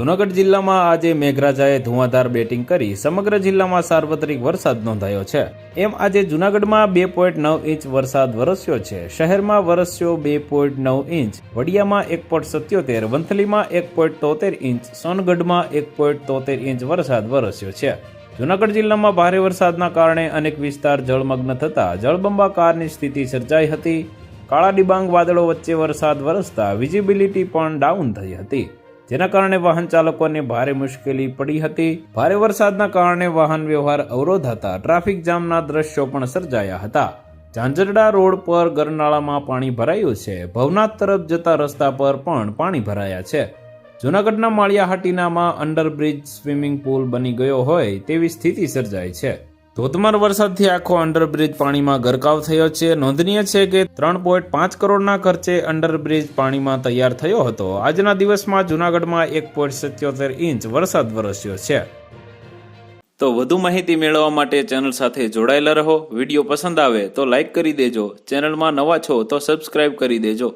જૂનાગઢ જિલ્લામાં આજે મેઘરાજાએ ધુઆધાર બેટિંગ કરી સમગ્ર જિલ્લામાં સાર્વત્રિક વરસાદ નોંધાયો છે. એમ આજે જૂનાગઢમાં 2.9 ઇંચ વરસાદ વરસ્યો છે. શહેરમાં વરસ્યો 2.9 ઇંચ, વડિયામાં 1.77, વંથલીમાં 1.73 ઇંચ, સોનગઢમાં 1.73 ઇંચ વરસાદ વરસ્યો છે. જૂનાગઢ જિલ્લામાં ભારે વરસાદના કારણે અનેક વિસ્તાર જળમગ્ન થતા જળબંબાકારની સ્થિતિ સર્જાઈ હતી. કાળા ડિબાંગ વાદળો વચ્ચે વરસાદ વરસતા વિઝિબિલિટી પણ ડાઉન થઈ હતી, જેના કારણે વાહન ચાલકોને ભારે મુશ્કેલી પડી હતી. ભારે વરસાદના કારણે વાહન વ્યવહાર અવરોધાતા ટ્રાફિક જામના દ્રશ્યો પણ સર્જાયા હતા. ઝાંઝરડા રોડ પર ગરનાળામાં પાણી ભરાયું છે. ભવનાથ તરફ જતા રસ્તા પર પણ પાણી ભરાયા છે. જૂનાગઢના માળિયાહાટીનામાં અંડરબ્રિજ સ્વિમિંગ પુલ બની ગયો હોય તેવી સ્થિતિ સર્જાઈ છે. ધોધમાર વરસાદથી આખો અંડરબ્રિજ પાણીમાં ગરકાવ થયો છે. નોંધનીય છે કે 3.5 કરોડના ખર્ચે અંડરબ્રિજ પાણીમાં તૈયાર થયો હતો. આજના દિવસમાં જૂનાગઢમાં 1.77 ઇંચ વરસાદ વરસ્યો છે. તો વધુ માહિતી મેળવવા માટે ચેનલ સાથે જોડાયેલા રહો. વિડીયો પસંદ આવે તો લાઇક કરી દેજો. ચેનલમાં નવા છો તો સબસ્ક્રાઇબ કરી દેજો.